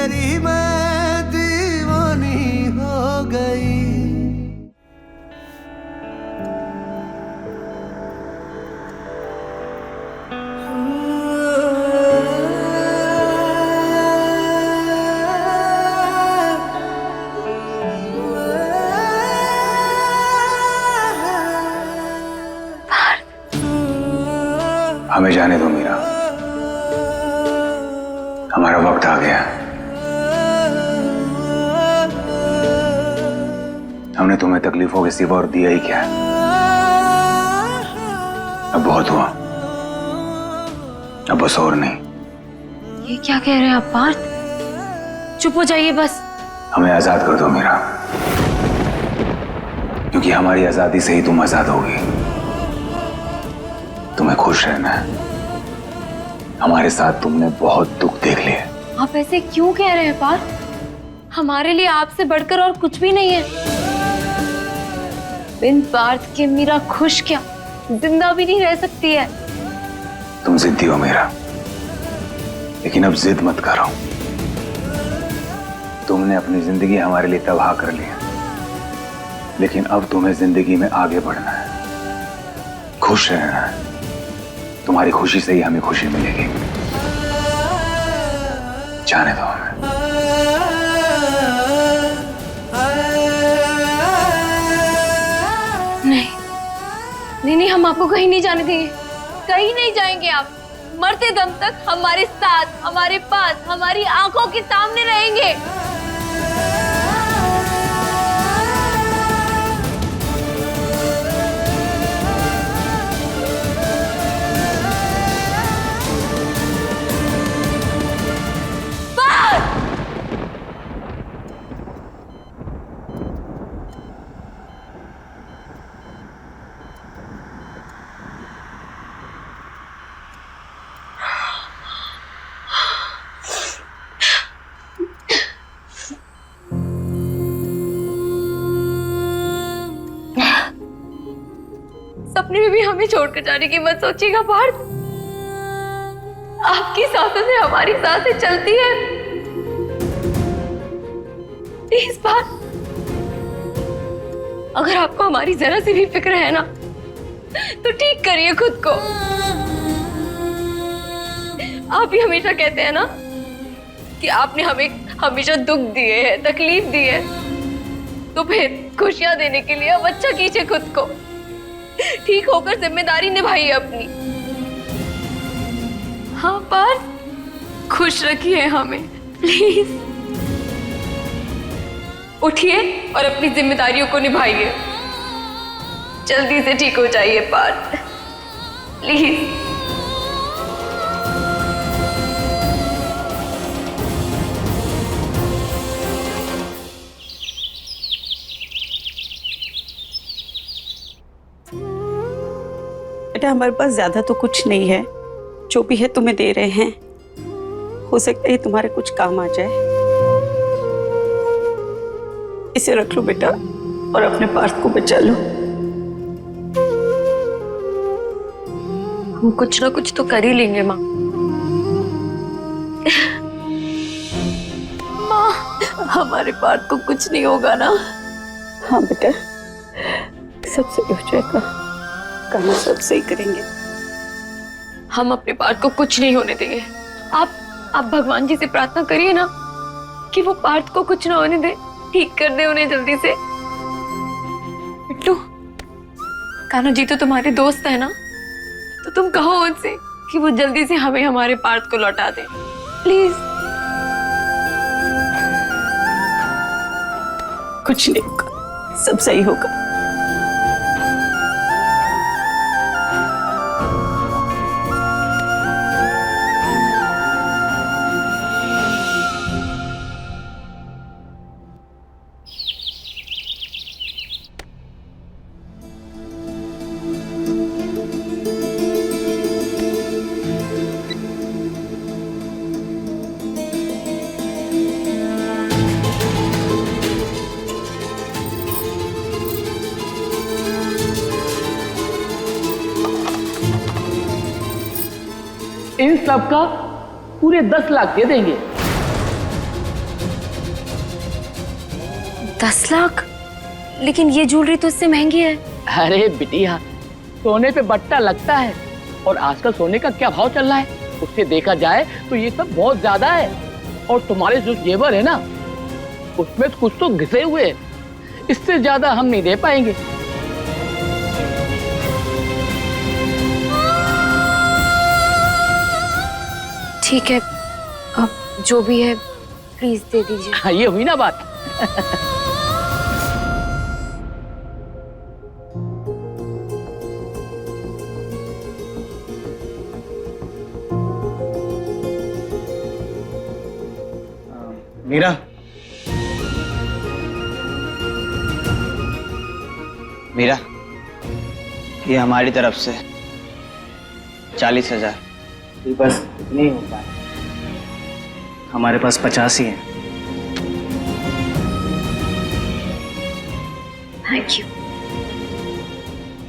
तेरी मैं दीवानी हो गई। हमें जाने दो मीरा, हमारा वक्त आ गया। हमने तुम्हें तकलीफों के सिवा और दिया ही क्या है। अब बहुत हुआ, अब बस और नहीं। ये क्या कह रहे हैं आप पार्थ? चुप हो जाइए बस। हमें आजाद कर दो मीरा, क्योंकि हमारी आजादी से ही तुम आजाद होगी। तुम्हें खुश रहना है। हमारे साथ तुमने बहुत दुख देख लिए। आप ऐसे क्यों कह रहे हैं पार्थ? हमारे लिए आपसे बढ़कर और कुछ भी नहीं है। बिन पार्थ के मीरा खुश क्या, जिंदा भी नहीं रह सकती है। तुम जिद्दी हो मीरा, लेकिन अब जिद मत करो। तुमने अपनी जिंदगी हमारे लिए तबाह कर लिया, लेकिन अब तुम्हें जिंदगी में आगे बढ़ना है, खुश रहना है। तुम्हारी खुशी से ही हमें खुशी मिलेगी। जाने दो हमें। नहीं नहीं, हम आपको कहीं नहीं जाने देंगे। कहीं नहीं जाएंगे आप। मरते दम तक हमारे साथ, हमारे पास, हमारी आंखों के सामने रहेंगे। सपने में भी हमें छोड़कर जाने की मत सोचिएगा पार्थ। आपकी सांसों से हमारी सांसें चलती है। इस बार अगर आपको हमारी जरा सी भी फिक्र है ना, तो ठीक करिए खुद को। आप ही हमेशा कहते हैं ना कि आपने हमें हमेशा दुख दिए हैं, तकलीफ दी है, तो फिर खुशियां देने के लिए अब अच्छा कीजिए खुद को। ठीक होकर जिम्मेदारी निभाइए अपनी। हाँ पार्थ, खुश रखिए हमें प्लीज। उठिए और अपनी जिम्मेदारियों को निभाइए। जल्दी से ठीक हो जाइए पार्थ प्लीज। बेटा, हमारे पास ज्यादा तो कुछ नहीं है, जो भी है तुम्हें दे रहे हैं। हो सकता है तुम्हारे कुछ काम आ जाए। इसे रख लो बेटा और अपने पार्थ को बचा लो। हम कुछ ना कुछ तो कर ही लेंगे माँ। माँ, हमारे पार्थ को कुछ नहीं होगा ना? हाँ बेटा, सब सही हो जाएगा। काम सब सही करेंगे। हम अपने पार्थ को कुछ नहीं होने देंगे। आप भगवान जी से प्रार्थना करिए ना कि वो पार्थ को कुछ ना होने दे, ठीक कर दे उन्हें जल्दी से। बिट्टू, कान्हा जी तो तुम्हारे दोस्त है ना, तो तुम कहो उनसे कि वो जल्दी से हमें हमारे पार्थ को लौटा दे प्लीज। कुछ नहीं होगा, सब सही होगा। इन सब का पूरे 10 लाख दे देंगे। 10 लाख? लेकिन ये ज्वेलरी तो इससे महंगी है। अरे बिटिया, सोने पे बट्टा लगता है और आजकल सोने का क्या भाव चल रहा है उससे देखा जाए तो ये सब बहुत ज्यादा है। और तुम्हारे जो जेवर है ना उसमें कुछ तो घिसे हुए हैं, इससे ज्यादा हम नहीं दे पाएंगे। ठीक है, अब जो भी है प्लीज दे दीजिए। हाँ, ये हुई ना बात। मीरा, मीरा, ये हमारी तरफ से 40,000। बस इतने ही हो पाए, हमारे पास 50 ही है। Thank you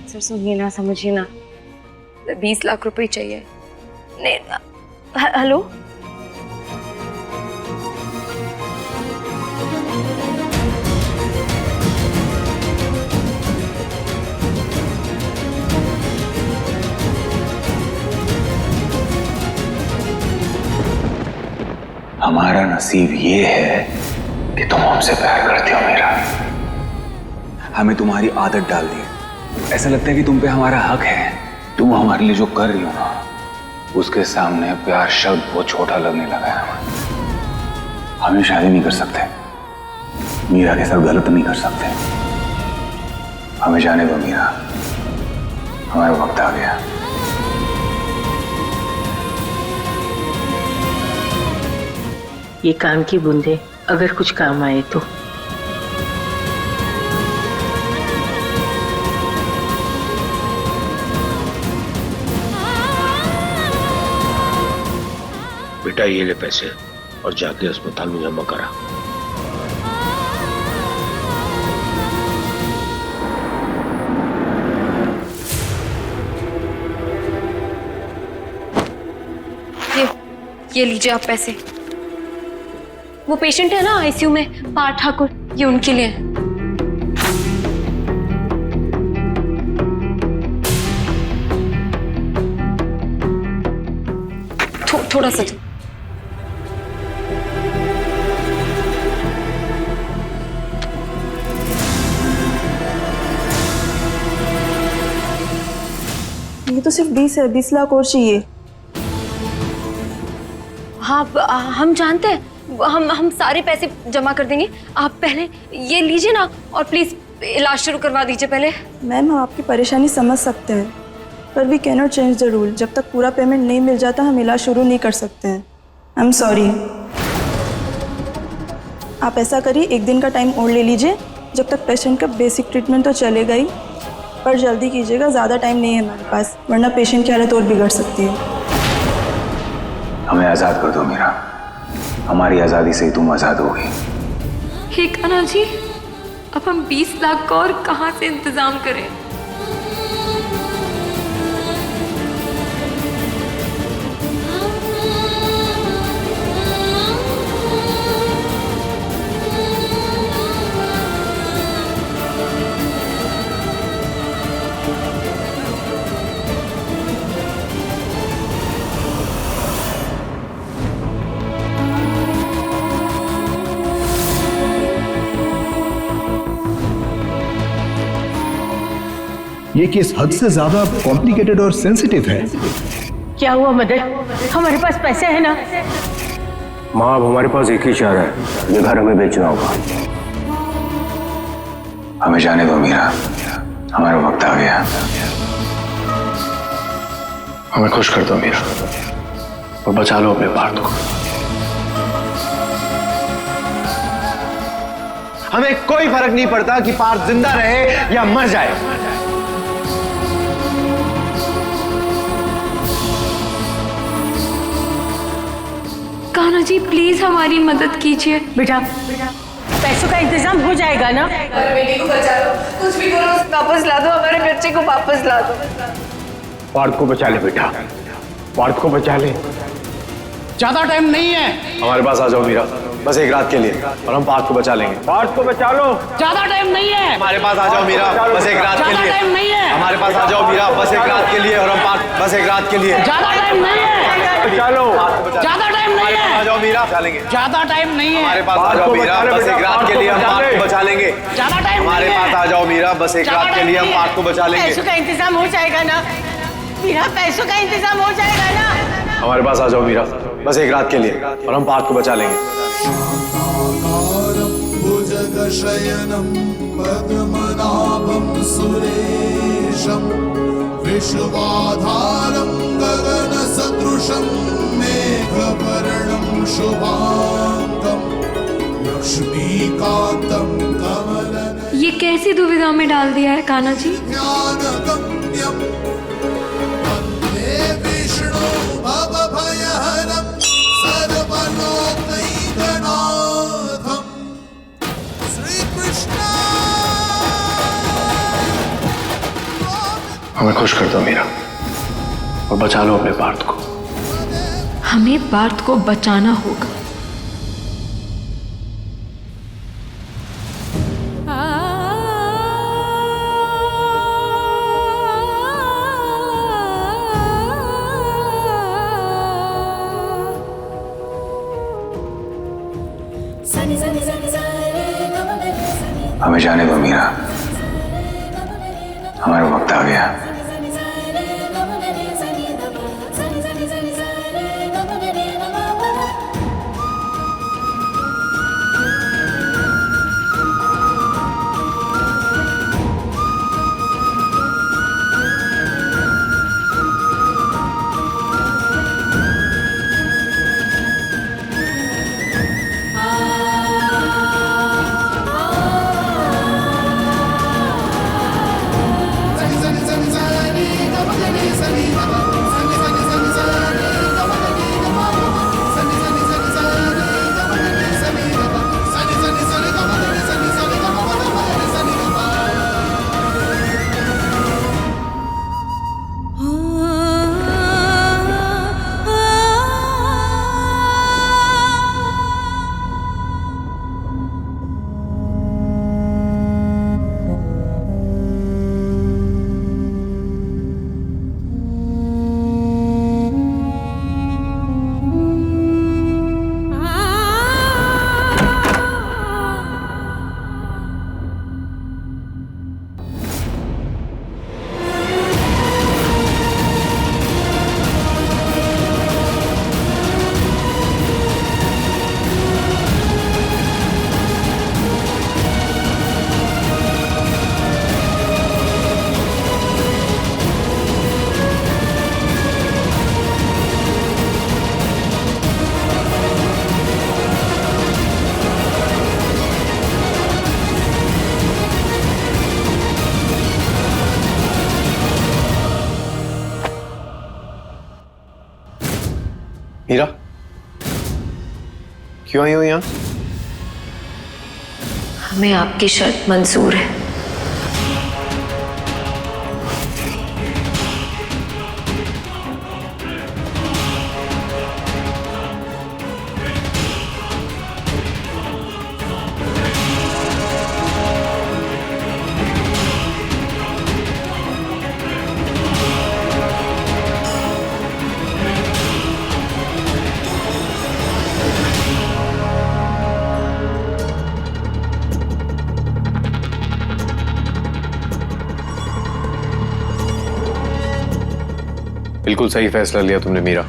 sir. सुनिए ना, समझिए ना, 20 लाख रुपए चाहिए। नहीं, हेलो, हमारा नसीब ये है कि तुम हमसे प्यार करती हो मीरा। हमें तुम्हारी आदत डाल दी, ऐसा लगता है कि तुम पे हमारा हक है। तुम हमारे लिए जो कर रही हो ना, उसके सामने प्यार शब्द बहुत छोटा लगने लगा है। हम शादी नहीं कर सकते, मीरा के साथ गलत नहीं कर सकते। हमें जाने दो मीरा, हमारा वक्त आ गया। ये काम की बूंदे अगर कुछ काम आए तो। बेटा ये ले पैसे और जाके अस्पताल में जमा करा। ये लीजिए आप पैसे। वो पेशेंट है ना आईसीयू में, पार्थ ठाकुर, ये उनके लिए है। थोड़ा सा ये तो सिर्फ 20 है, 20 लाख और चाहिए। हाँ, हम जानते हैं, हम सारे पैसे जमा कर देंगे। आप पहले ये लीजिए ना, और प्लीज इलाज शुरू करवा दीजिए पहले। मैम, हम आपकी परेशानी समझ सकते हैं, पर we can not change the rule. जब तक पूरा पेमेंट नहीं मिल जाता हम इलाज शुरू नहीं कर सकते हैं। I am sorry. आप ऐसा करिए, 1 दिन का टाइम और ले लीजिए, जब तक पेशेंट का बेसिक ट्रीटमेंट तो चलेगा ही, पर जल्दी कीजिएगा, ज़्यादा टाइम नहीं है हमारे पास, वरना पेशेंट की हालत और बिगड़ सकती है। हमें आजाद कर दो मीरा, हमारी आजादी से ही तुम आजाद होगी। हे कान्हा जी, अब हम 20 लाख का और कहाँ से इंतजाम करें? ये केस हद से ज्यादा कॉम्प्लिकेटेड और सेंसिटिव है। क्या हुआ मदर, हमारे पास पैसे है ना? माँ, अब हमारे पास एक ही चारा है, ये घर हमें बेचना होगा। हमें जाने दो मीरा, हमारा वक्त आ गया। हमें खुश कर दो मीरा और बचा लो अपने पार्थ को। हमें कोई फर्क नहीं पड़ता कि पार्थ जिंदा रहे या मर जाए। कान्हा जी प्लीज हमारी मदद कीजिए। बेटा, पैसों का इंतजाम हो जाएगा ना? हमारे बेटे को बचा लो, कुछ भी करो, वापस ला दो, हमारे बच्चे को वापस ला दो। पार्थ को बचा ले बेटा, पार्थ को बचा ले। ज्यादा टाइम नहीं है, हमारे पास आ जाओ मीरा। बस एक रात के लिए, और हम पार्थ को बचा लेंगे। पार्थ को बचा लो। ज्यादा टाइम नहीं है। हमारे पास आ जाओ मीरा, बस एक रात के लिए। टाइम नहीं है। हमारे पास आ जाओ मीरा, बस एक रात के लिए, और हम पार्थ बस एक रात के लिए। ज्यादा टाइम नहीं है। बचा लो। ज्यादा टाइम नहीं है। आ जाओ मीरा, बचा लेंगे। ज्यादा टाइम नहीं है। हमारे पास आ जाओ मीरा, बस एक रात के लिए, हम पार्थ को बचा लेंगे। ज्यादा टाइम हमारे पास आ जाओ मीरा, बस एक रात के लिए, हम पार्थ को बचा लेंगे। पैसों का इंतजाम हो जाएगा ना मीरा, पैसों का इंतजाम हो जाएगा ना। हमारे पास आ जाओ मीरा, बस एक रात के लिए, और हम पार्थ को बचा लेंगे। भुजगशयनं पद्मनाभं सुरेशं विश्वाधारं गगनसदृशं मेघवर्णं शुभांगं लक्ष्मीकान्तं कमलनयनं। ये कैसी दुविधा में डाल दिया है कान्हा जी? ज्ञानगम्यं वन्दे विष्णु भवभयहरं सर्वलोकैकनाथं श्रीकृष्ण। हमें खुश कर दो मीरा, और बचा लो अपने पार्थ को। हमें पार्थ को बचाना होगा। हमें जाने दो मीरा, हमारा वक्त आ गया। मीरा, क्यों आई हो यहाँ? हमें आपकी शर्त मंजूर है। बिल्कुल सही फैसला लिया तुमने मीरा।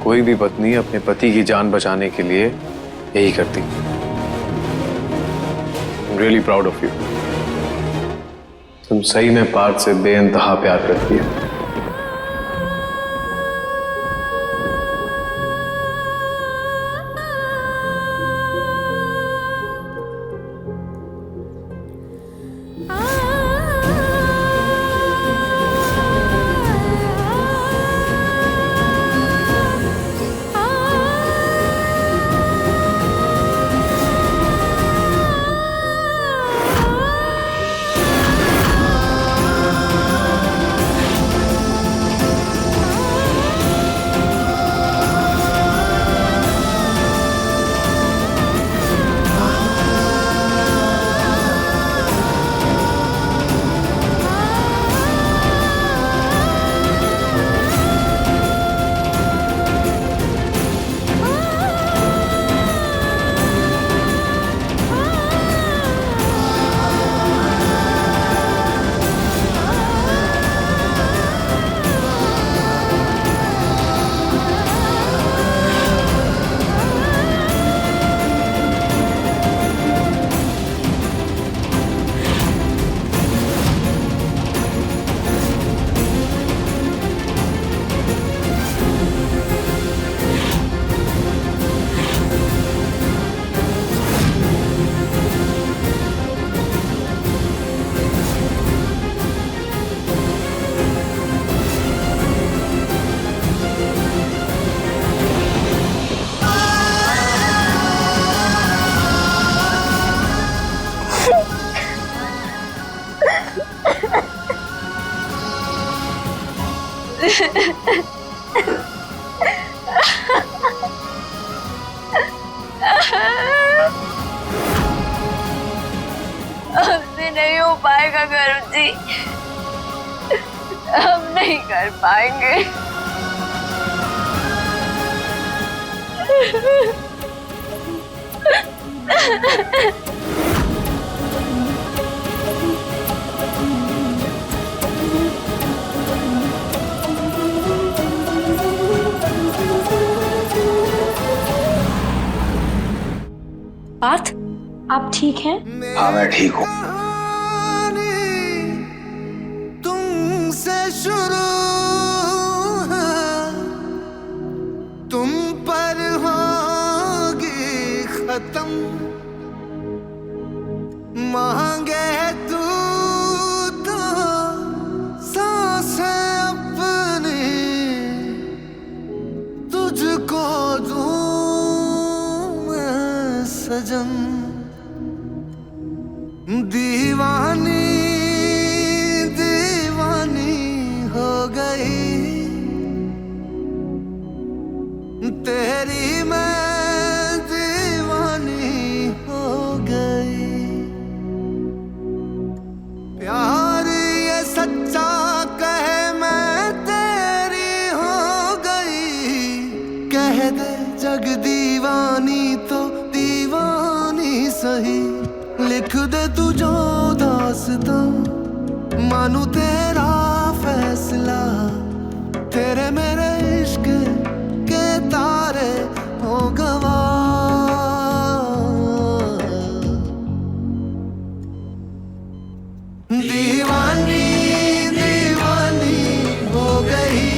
कोई भी पत्नी अपने पति की जान बचाने के लिए यही करती। I'm really proud of you। तुम सही में पार्थ से बेइंतहा प्यार करती है। हमसे नहीं हो पाएगा गरुड़ जी, हम नहीं कर पाएंगे। पार्थ, आप ठीक हैं? हाँ मैं ठीक हूँ। तुमसे शुरू तुम पर होगी खत्म, मांगे तू तो सांसें अपनी तुझको दूं मैं सजन, दीवानी दीवानी हो गई तेरी, मैं दीवानी हो गई। प्यार ये सच्चा कहे मैं तेरी हो गई, कह दे जग दीवानी तो दीवानी सही, लिख दे तू जो दास्तां मानू तेरा फैसला, तेरे मेरे इश्क के तारे हो गवा। दीवानी दीवानी हो गई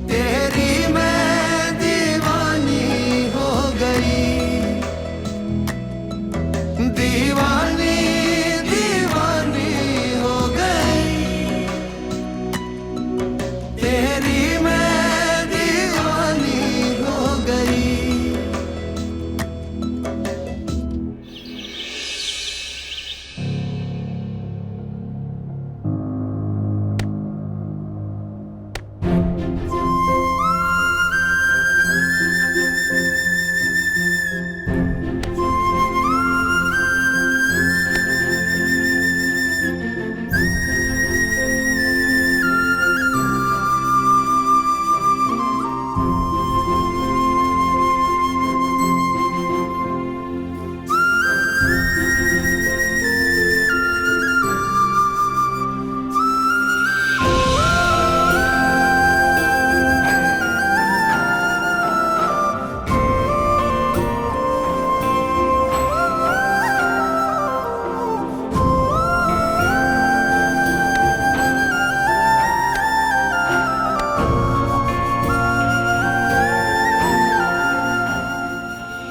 तेरी, मैं दीवानी हो गई, दीवानी दीवानी हो गई तेरी, मैं दीवानी हो गई।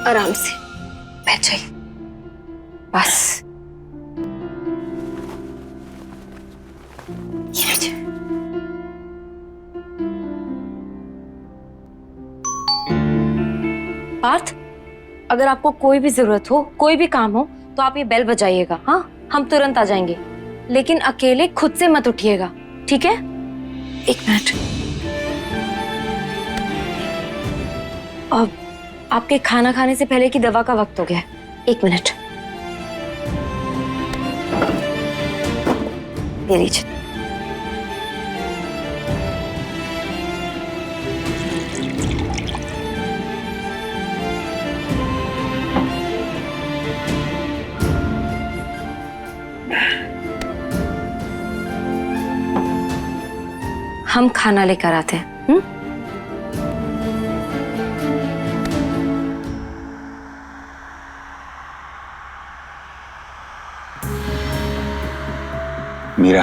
आराम से बैठ जाइए, बस। ये लीजिए। पार्थ, अगर आपको कोई भी जरूरत हो, कोई भी काम हो, तो आप ये बेल बजाइएगा। हाँ, हम तुरंत आ जाएंगे, लेकिन अकेले खुद से मत उठिएगा, ठीक है? एक मिनट। अब आपके खाना खाने से पहले की दवा का वक्त हो गया है। एक मिनट, ये लीजिए। हम खाना लेकर आते हैं। मीरा,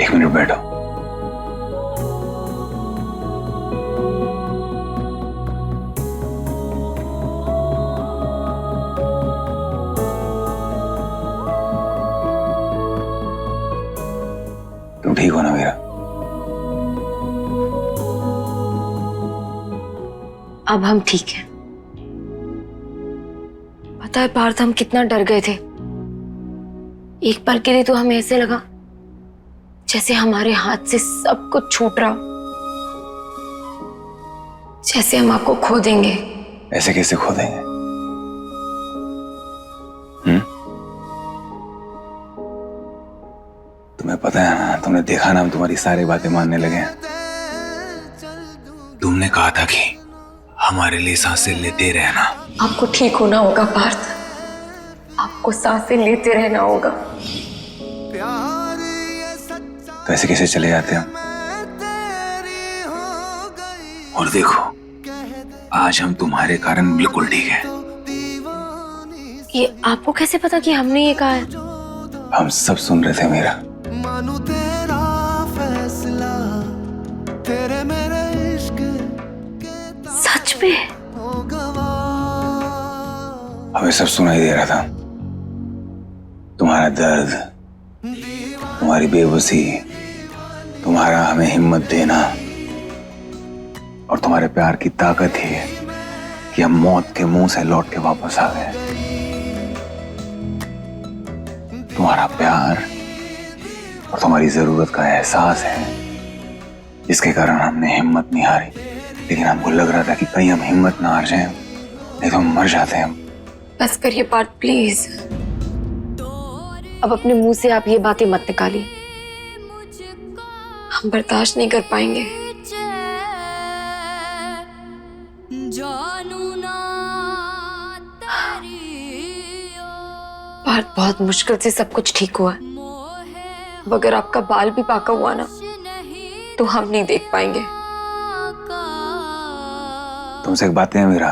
एक मिनट बैठो। तुम ठीक हो ना मीरा? अब हम ठीक हैं। है पार्थ, हम कितना डर गए थे। एक पल के लिए तो हमें ऐसे लगा जैसे हमारे हाथ से सब कुछ छूट रहा हो, जैसे हम आपको खो देंगे। ऐसे कैसे खो देंगे? तुम्हें पता है ना, तुमने देखा ना, हम तुम्हारी सारी बातें मानने लगे हैं। तुमने कहा था कि हमारे लिए सांसें लेते रहना। आपको ठीक होना होगा पार्थ, आपको सांसें लेते रहना होगा। तो ऐसे कैसे चले जाते हम? और देखो, आज हम तुम्हारे कारण बिल्कुल ठीक है। ये आपको कैसे पता कि हमने ये कहा है? हम सब सुन रहे थे मीरा। मानू तेरा फैसला, तेरे मेरे इश्क सच में? हो गवा। हमें सब सुनाई दे रहा था। तुम्हारा दर्द, तुम्हारी बेबसी, तुम्हारा हमें हिम्मत देना, और तुम्हारे प्यार की ताकत ही है कि हम मौत के मुंह से लौट के वापस आ गए। तुम्हारा प्यार और तुम्हारी जरूरत का एहसास है जिसके कारण हमने हिम्मत नहीं हारी। लेकिन हमको लग रहा था कि कहीं हम हिम्मत ना हार जाएं, नहीं तो हम मर जाते हैं। बस करिए पार्थ प्लीज, अब अपने मुंह से आप ये बातें मत निकालिए, हम बर्दाश्त नहीं कर पाएंगे। पार्थ, बहुत मुश्किल से सब कुछ ठीक हुआ है। अब अगर आपका बाल भी पाका हुआ ना तो हम नहीं देख पाएंगे। तुमसे एक बात है मीरा।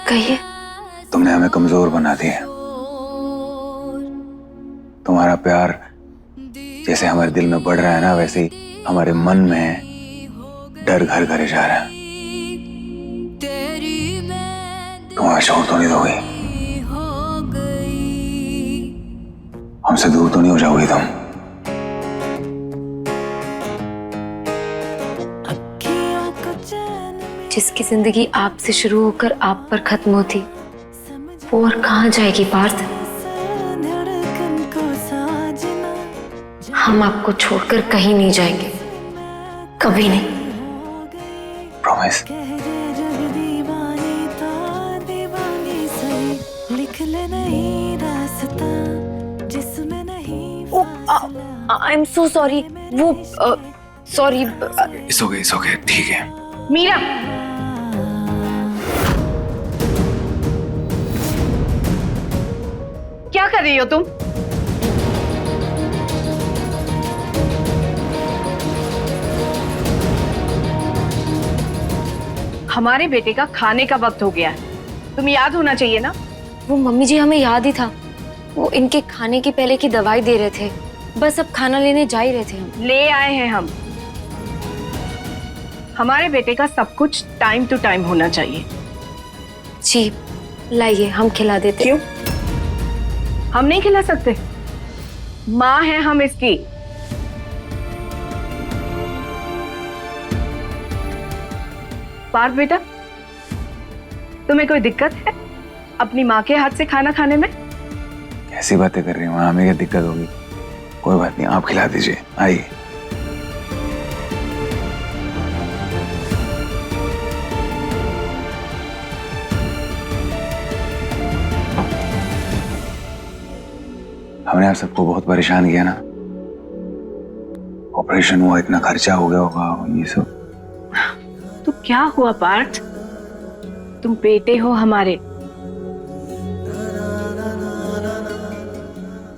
कहिए। तुमने हमें कमजोर बना दिया। तुम्हारा प्यार जैसे हमारे दिल में बढ़ रहा है ना, वैसे ही हमारे मन में डर घर घरे जा रहा है। तुम हमें छोड़ तो नहीं दोगी? हमसे दूर तो नहीं हो जाओगी तुम? जिसकी जिंदगी आपसे शुरू होकर आप पर खत्म होती, वो और कहाँ जाएगी पार्थ? हम आपको छोड़कर कहीं नहीं जाएंगे, कभी नहीं। Promise? I am so sorry. वो सॉरी। इट्स ओके, ठीक है। मीरा, क्या कर रही हो तुम? हमारे बेटे का खाने का वक्त हो गया है, तुम्हें याद होना चाहिए ना। वो मम्मी जी, हमें याद ही था। वो इनके खाने की पहले की दवाई दे रहे थे, बस अब खाना लेने जा ही रहे थे। हम ले आए हैं। हम हमारे बेटे का सब कुछ टाइम टू टाइम होना चाहिए। जी लाइए, हम खिला देते। क्यों? हम नहीं खिला सकते? माँ है हम इसकी। पार्थ बेटा, तुम्हें कोई दिक्कत है अपनी माँ के हाथ से खाना खाने में? ऐसी बातें कर रही हूँ, हमें क्या दिक्कत होगी? कोई बात नहीं, आप खिला दीजिए, आइए। हमने आप सबको बहुत परेशान किया ना। ऑपरेशन हुआ, इतना खर्चा हो गया होगा, ये सब। तो क्या हुआ पार्थ, तुम बेटे हो हमारे,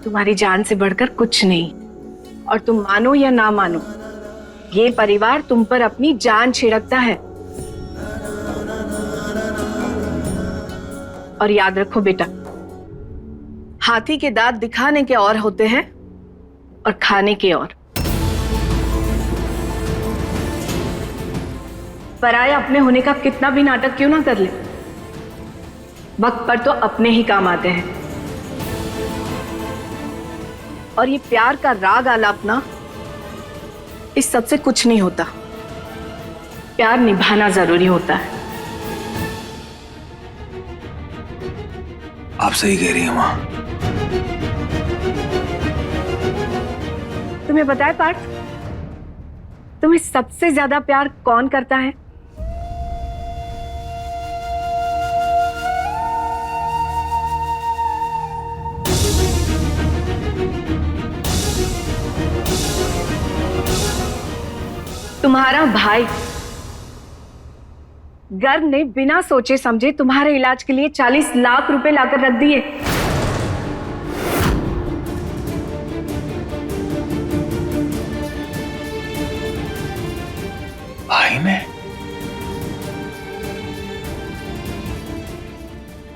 तुम्हारी जान से बढ़कर कुछ नहीं। और तुम मानो या ना मानो, ये परिवार तुम पर अपनी जान छिड़कता है। और याद रखो बेटा, हाथी के दांत दिखाने के और होते हैं और खाने के और। पराया अपने होने का कितना भी नाटक क्यों ना कर ले, वक्त पर तो अपने ही काम आते हैं। और ये प्यार का राग आलापना, इस सबसे कुछ नहीं होता। प्यार निभाना जरूरी होता है। आप सही कह रही हैं माँ। तुम्हें पता है पार्थ, तुम्हें सबसे ज्यादा प्यार कौन करता है? तुम्हारा भाई। गर्व ने बिना सोचे समझे तुम्हारे इलाज के लिए 40 लाख रुपए लाकर रख दिए। भाई ने?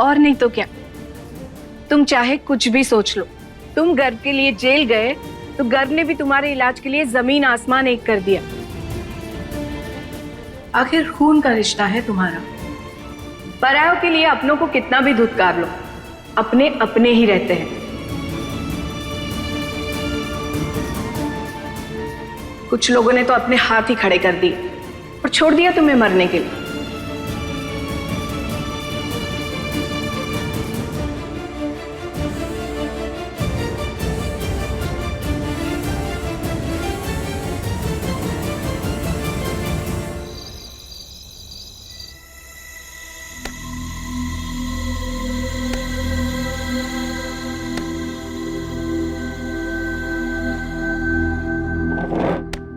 और नहीं तो क्या, तुम चाहे कुछ भी सोच लो, तुम गर्व के लिए जेल गए तो गर्व ने भी तुम्हारे इलाज के लिए जमीन आसमान एक कर दिया। आखिर खून का रिश्ता है तुम्हारा। परायों के लिए अपनों को कितना भी धुतकार लो, अपने अपने ही रहते हैं। कुछ लोगों ने तो अपने हाथ ही खड़े कर दिए और छोड़ दिया तुम्हें मरने के लिए।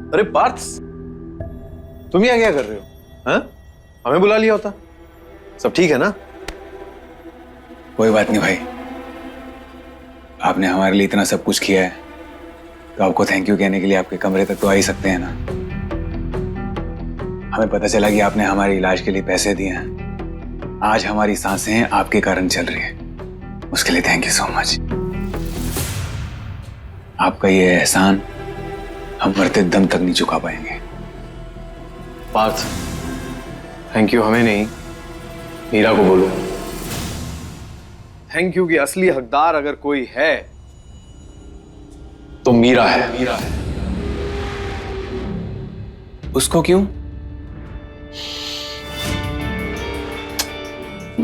अरे पार्थ, तुम यहाँ क्या कर रहे हो? हाँ? हमें बुला लिया होता। सब ठीक है ना? कोई बात नहीं भाई, आपने हमारे लिए इतना सब कुछ किया है तो आपको थैंक यू कहने के लिए आपके कमरे तक तो आ ही सकते हैं ना। हमें पता चला कि आपने हमारे इलाज के लिए पैसे दिए हैं। आज हमारी सांसें आपके कारण चल रही है, उसके लिए थैंक यू सो मच। आपका ये एहसान हम मरते दम तक नहीं चुका पाएंगे। पार्थ, थैंक यू हमें नहीं, मीरा को बोलो थैंक यू की असली हकदार अगर कोई है तो मीरा है। मीरा है। उसको क्यों?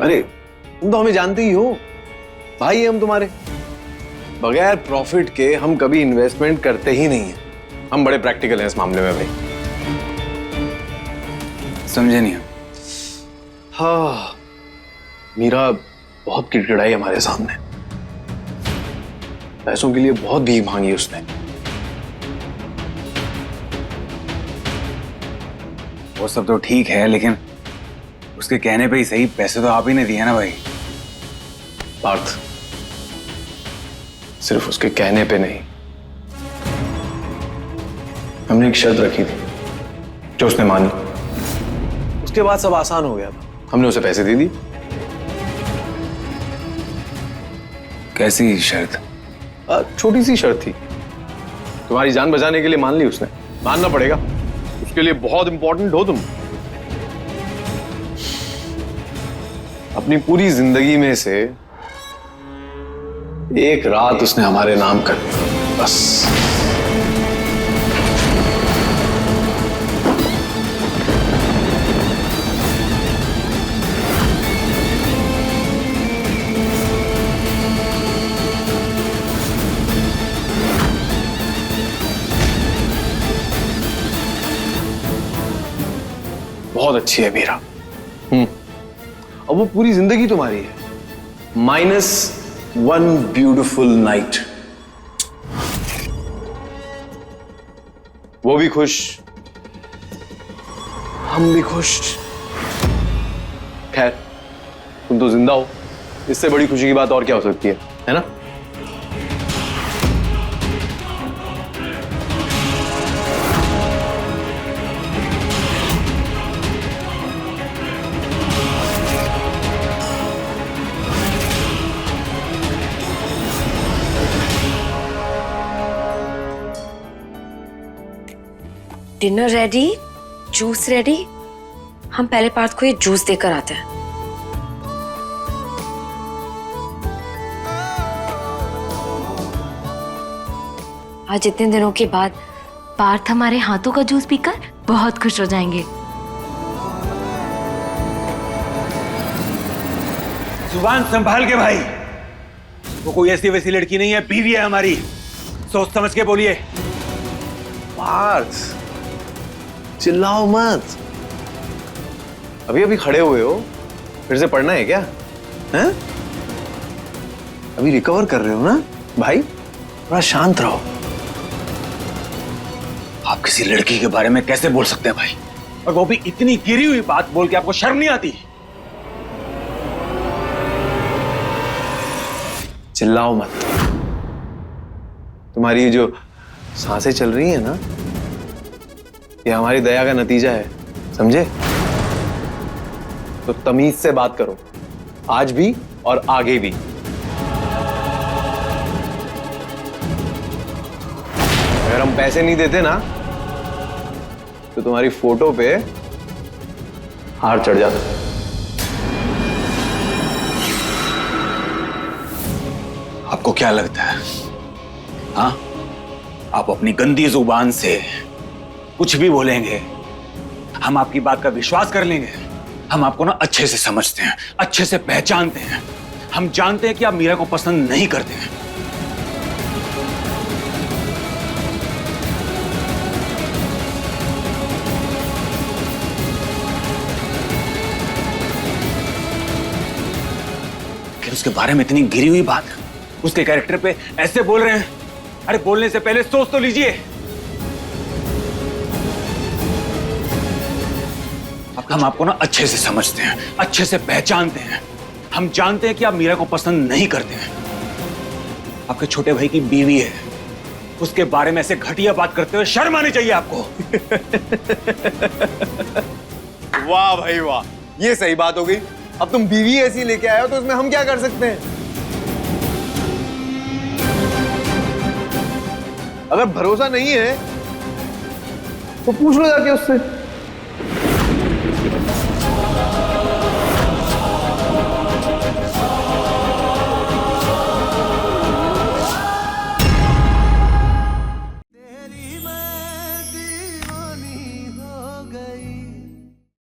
अरे तुम तो हमें जानते ही हो, भाई है हम तुम्हारे। बगैर प्रॉफिट के हम कभी इन्वेस्टमेंट करते ही नहीं है। हम बड़े प्रैक्टिकल हैं इस मामले में भाई। समझे नहीं? हाँ, मीरा बहुत किड़किड़ाई हमारे सामने, पैसों के लिए बहुत भीख मांगी उसने। वो सब तो ठीक है, लेकिन उसके कहने पे ही सही पैसे तो आप ही ने दिए ना भाई। पार्थ, सिर्फ उसके कहने पे नहीं, हमने एक शर्त रखी थी जो उसने मानी। उसके बाद सब आसान हो गया था। हमने उसे पैसे दे दिए। कैसी शर्त? छोटी सी शर्त थी, तुम्हारी जान बचाने के लिए मान ली उसने। मानना पड़ेगा, उसके लिए बहुत इंपॉर्टेंट हो तुम। अपनी पूरी जिंदगी में से एक रात उसने हमारे नाम कर दी, बस। बहुत अच्छी है मीरा। अब वो पूरी जिंदगी तुम्हारी है, -1 ब्यूटिफुल नाइट। वो भी खुश, हम भी खुश। खैर, तुम तो जिंदा हो, इससे बड़ी खुशी की बात और क्या हो सकती है ना? Dinner ready, juice ready. हम पहले पार्थ को ये जूस देकर आते हैं। आज इतने दिनों के बाद पार्थ हमारे हाथों का जूस पीकर बहुत खुश हो जाएंगे। जुबान संभाल के भाई, वो कोई ऐसी वैसी लड़की नहीं है, बीवी है हमारी। सोच समझ के बोलिए। पार्थ, चिल्लाओ मत। अभी अभी खड़े हुए हो, फिर से पढ़ना है क्या? हैं? अभी रिकवर कर रहे हो ना भाई? थोड़ा शांत रहो। आप किसी लड़की के बारे में कैसे बोल सकते हैं भाई? और वो भी इतनी गिरी हुई बात बोल के, आपको शर्म नहीं आती? चिल्लाओ मत। तुम्हारी जो सांसें चल रही है ना, ये हमारी दया का नतीजा है, समझे? तो तमीज से बात करो, आज भी और आगे भी। अगर हम पैसे नहीं देते ना, तो तुम्हारी फोटो पे हार चढ़ जाता। आपको क्या लगता है? हाँ, आप अपनी गंदी जुबान से कुछ भी बोलेंगे, हम आपकी बात का विश्वास कर लेंगे? हम आपको ना अच्छे से समझते हैं, अच्छे से पहचानते हैं। हम जानते हैं कि आप मीरा को पसंद नहीं करते हैं। लेकिन उसके बारे में इतनी गिरी हुई बात, उसके कैरेक्टर पे ऐसे बोल रहे हैं। अरे बोलने से पहले सोच तो लीजिए। हम आपको ना अच्छे से समझते हैं, अच्छे से पहचानते हैं। हम जानते हैं कि आप मीरा को पसंद नहीं करते हैं। आपके छोटे भाई की बीवी है, उसके बारे में ऐसे घटिया बात करते हुए शर्म आनी चाहिए आपको। वाह भाई वाह, ये सही बात हो गई। अब तुम बीवी ऐसी लेके आए हो तो इसमें हम क्या कर सकते हैं? अगर भरोसा नहीं है तो पूछ लो जाके उससे।